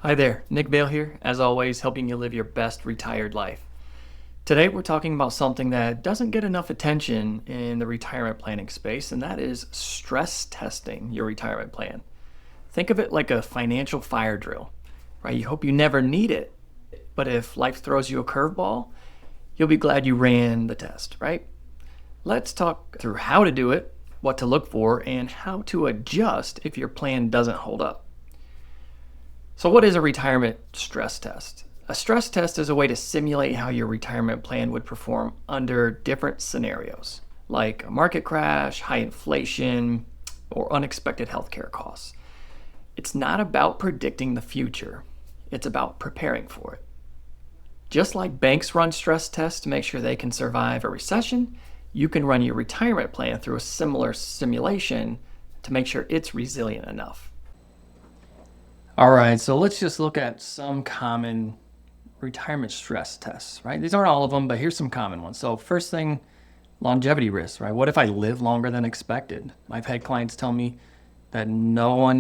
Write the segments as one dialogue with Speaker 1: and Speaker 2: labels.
Speaker 1: Hi there, Nick Vail here, as always, helping you live your best retired life. Today we're talking about something that doesn't get enough attention in the retirement planning space, and that is stress testing your retirement plan. Think of it like a financial fire drill, right? You hope you never need it, but if life throws you a curveball, you'll be glad you ran the test, right? Let's talk through how to do it, what to look for, and how to adjust if your plan doesn't hold up. So what is a retirement stress test? A stress test is a way to simulate how your retirement plan would perform under different scenarios, like a market crash, high inflation, or unexpected healthcare costs. It's not about predicting the future. It's about preparing for it. Just like banks run stress tests to make sure they can survive a recession, you can run your retirement plan through a similar simulation to make sure it's resilient enough. All right, so let's just look at some common retirement stress tests, right? These aren't all of them, but here's some common ones. So first thing, longevity risk, right? What if I live longer than expected? I've had clients tell me that no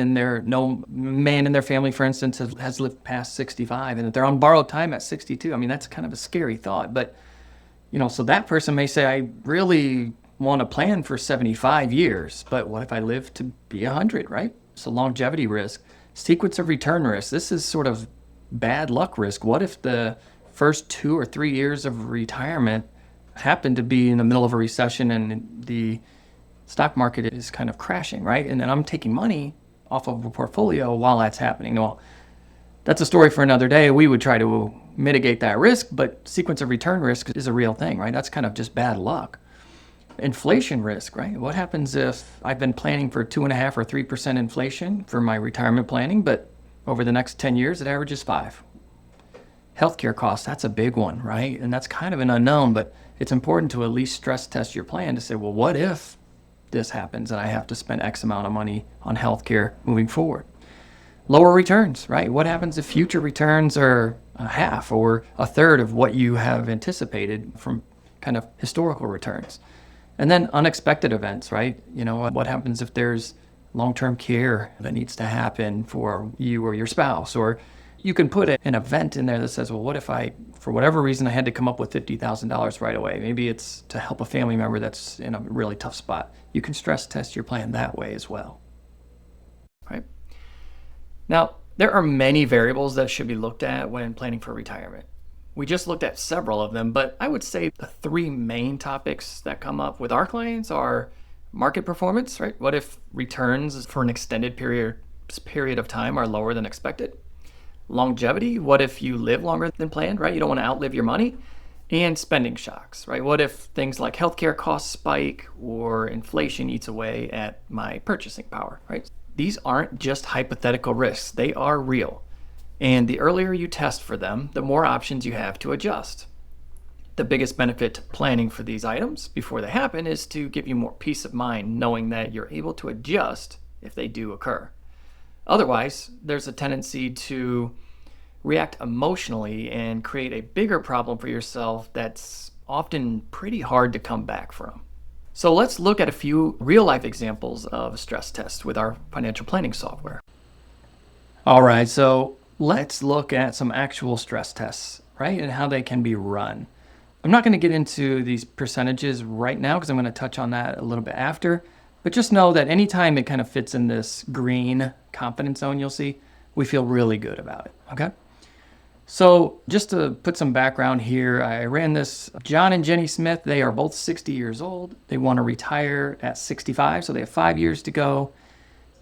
Speaker 1: man in their family, for instance, has lived past 65 and that they're on borrowed time at 62. I mean, that's kind of a scary thought, but so that person may say, I really want to plan for 75 years, but what if I live to be 100, right? So longevity risk. Sequence of return risk. This is sort of bad luck risk. What if the first 2 or 3 years of retirement happen to be in the middle of a recession and the stock market is kind of crashing, right? And then I'm taking money off of a portfolio while that's happening. Well, that's a story for another day. We would try to mitigate that risk, but sequence of return risk is a real thing, right? That's kind of just bad luck. Inflation risk, right? What happens if I've been planning for 2.5 or 3% inflation for my retirement planning, but over the next 10 years, it averages 5? Healthcare costs, that's a big one, right? And that's kind of an unknown, but it's important to at least stress test your plan to say, well, what if this happens and I have to spend X amount of money on healthcare moving forward? Lower returns, right? What happens if future returns are a half or a third of what you have anticipated from kind of historical returns? And then unexpected events, right? What happens if there's long-term care that needs to happen for you or your spouse? Or you can put an event in there that says, well, what if for whatever reason, I had to come up with $50,000 right away? Maybe it's to help a family member that's in a really tough spot. You can stress test your plan that way as well, right? Now, there are many variables that should be looked at when planning for retirement. We just looked at several of them, but I would say the 3 main topics that come up with our clients are market performance, right? What if returns for an extended period of time are lower than expected? Longevity, what if you live longer than planned, right? You don't want to outlive your money. And spending shocks, right? What if things like healthcare costs spike or inflation eats away at my purchasing power, right? These aren't just hypothetical risks, they are real. And the earlier you test for them, the more options you have to adjust. The biggest benefit to planning for these items before they happen is to give you more peace of mind knowing that you're able to adjust if they do occur. Otherwise, there's a tendency to react emotionally and create a bigger problem for yourself that's often pretty hard to come back from. So let's look at a few real-life examples of stress tests with our financial planning software. All right, so let's look at some actual stress tests, right? And how they can be run. I'm not going to get into these percentages right now because I'm going to touch on that a little bit after. But just know that anytime it kind of fits in this green confidence zone, you'll see, we feel really good about it, okay? So just to put some background here, I ran this. John and Jenny Smith, they are both 60 years old. They want to retire at 65, so they have 5 years to go.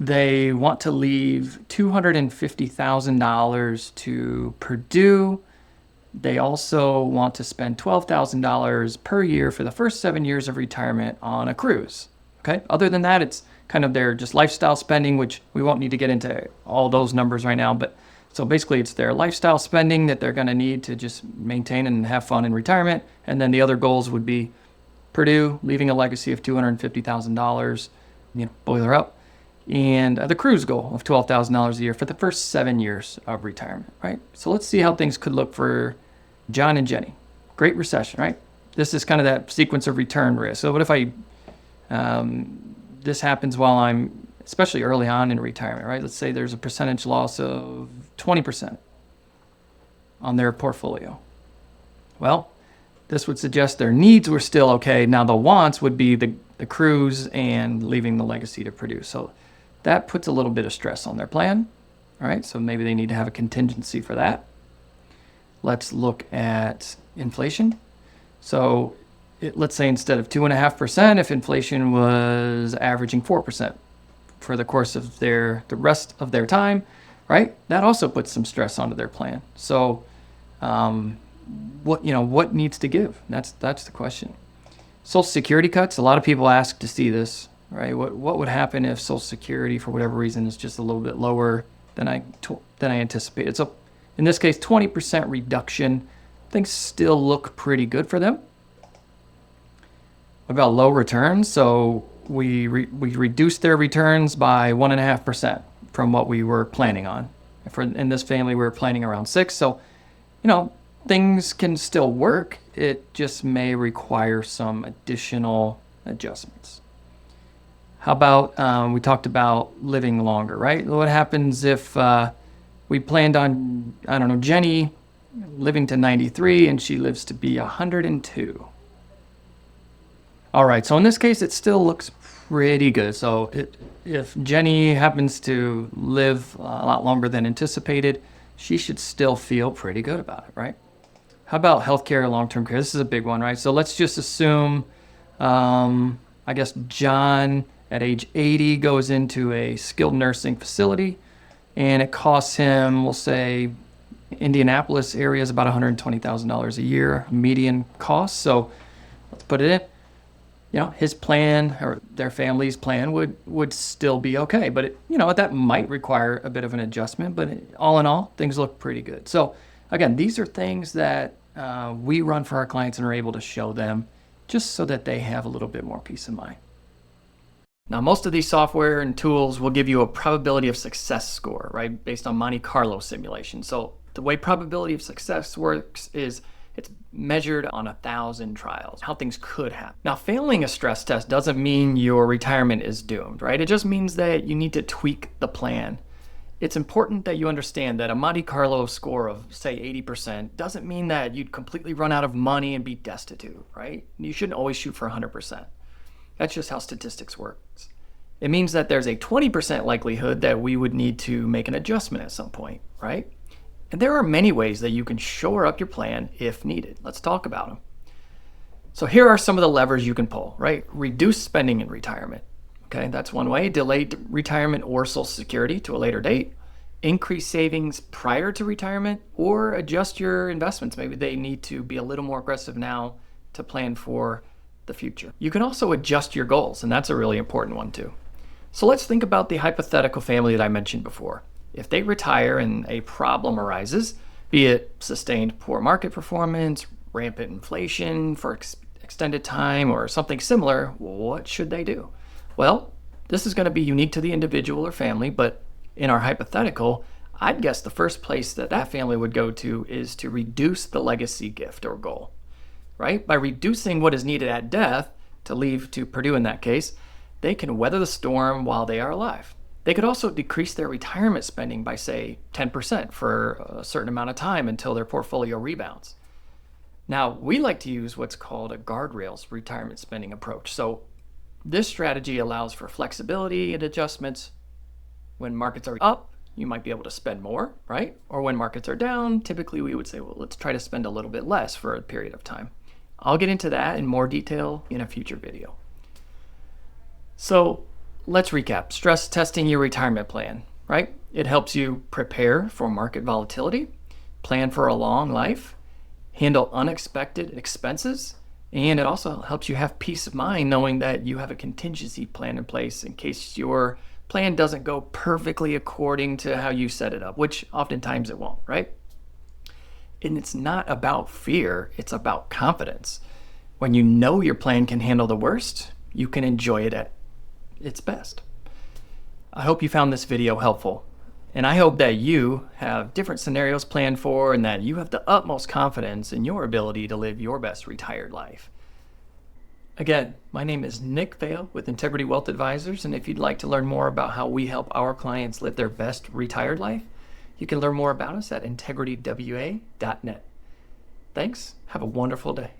Speaker 1: They want to leave $250,000 to Purdue. They also want to spend $12,000 per year for the first 7 years of retirement on a cruise. Okay. Other than that, it's kind of their just lifestyle spending, which we won't need to get into all those numbers right now. But so basically, it's their lifestyle spending that they're going to need to just maintain and have fun in retirement. And then the other goals would be Purdue, leaving a legacy of $250,000, boiler up. And the cruise goal of $12,000 a year for the first 7 years of retirement, right? So let's see how things could look for John and Jenny. Great recession, right? This is kind of that sequence of return risk. So what if this happens while I'm, especially early on in retirement, right? Let's say there's a percentage loss of 20% on their portfolio. Well, this would suggest their needs were still okay. Now the wants would be the cruise and leaving the legacy to produce. So that puts a little bit of stress on their plan. All right, so maybe they need to have a contingency for that. Let's look at inflation. So let's say instead of 2.5%, if inflation was averaging 4% for the course of the rest of their time, right? That also puts some stress onto their plan. So what needs to give? That's the question. Social Security cuts. A lot of people ask to see this, right? What would happen if Social Security, for whatever reason, is just a little bit lower than I anticipated? So in this case, 20% reduction. Things still look pretty good for them. What about low returns? So we reduced their returns by 1.5% from what we were planning on. In this family, we were planning around 6. So, things can still work. It just may require some additional adjustments. How about, we talked about living longer, right? What happens if we planned on, Jenny living to 93 and she lives to be 102? All right, so in this case, it still looks pretty good. So if Jenny happens to live a lot longer than anticipated, she should still feel pretty good about it, right? How about healthcare, long-term care? This is a big one, right? So let's just assume, I guess John at age 80 goes into a skilled nursing facility, and it costs him, we'll say, Indianapolis area is about $120,000 a year median cost. So let's put it in. His plan or their family's plan would still be okay, but that might require a bit of an adjustment. But all in all, things look pretty good. So again, these are things that we run for our clients and are able to show them just so that they have a little bit more peace of mind. Now, most of these software and tools will give you a probability of success score, right, based on Monte Carlo simulation. So the way probability of success works is it's measured on 1,000 trials, how things could happen. Now, failing a stress test doesn't mean your retirement is doomed, right? It just means that you need to tweak the plan. It's important that you understand that a Monte Carlo score of, say, 80% doesn't mean that you'd completely run out of money and be destitute, right? You shouldn't always shoot for 100%. That's just how statistics works. It means that there's a 20% likelihood that we would need to make an adjustment at some point, right? And there are many ways that you can shore up your plan if needed. Let's talk about them. So here are some of the levers you can pull, right? Reduce spending in retirement. Okay, that's one way. Delay retirement or Social Security to a later date. Increase savings prior to retirement, or adjust your investments. Maybe they need to be a little more aggressive now to plan for the future. You can also adjust your goals, and that's a really important one too. So let's think about the hypothetical family that I mentioned before. If they retire and a problem arises, be it sustained poor market performance, rampant inflation for extended time, or something similar, what should they do? Well, this is going to be unique to the individual or family, but in our hypothetical, I'd guess the first place that family would go to is to reduce the legacy gift or goal, right? By reducing what is needed at death to leave to Purdue in that case, they can weather the storm while they are alive. They could also decrease their retirement spending by, say, 10% for a certain amount of time until their portfolio rebounds. Now, we like to use what's called a guardrails retirement spending approach. So this strategy allows for flexibility and adjustments. When markets are up, you might be able to spend more, right? Or when markets are down, typically we would say, well, let's try to spend a little bit less for a period of time. I'll get into that in more detail in a future video. So let's recap. Stress testing your retirement plan, right? It helps you prepare for market volatility, plan for a long life, handle unexpected expenses, and it also helps you have peace of mind knowing that you have a contingency plan in place in case your plan doesn't go perfectly according to how you set it up, which oftentimes it won't, right? And it's not about fear, it's about confidence. When you know your plan can handle the worst, you can enjoy it at its best. I hope you found this video helpful, and I hope that you have different scenarios planned for and that you have the utmost confidence in your ability to live your best retired life. Again, my name is Nick Vail with Integrity Wealth Advisors, and if you'd like to learn more about how we help our clients live their best retired life, You can learn more about us at integritywa.net. Thanks. Have a wonderful day.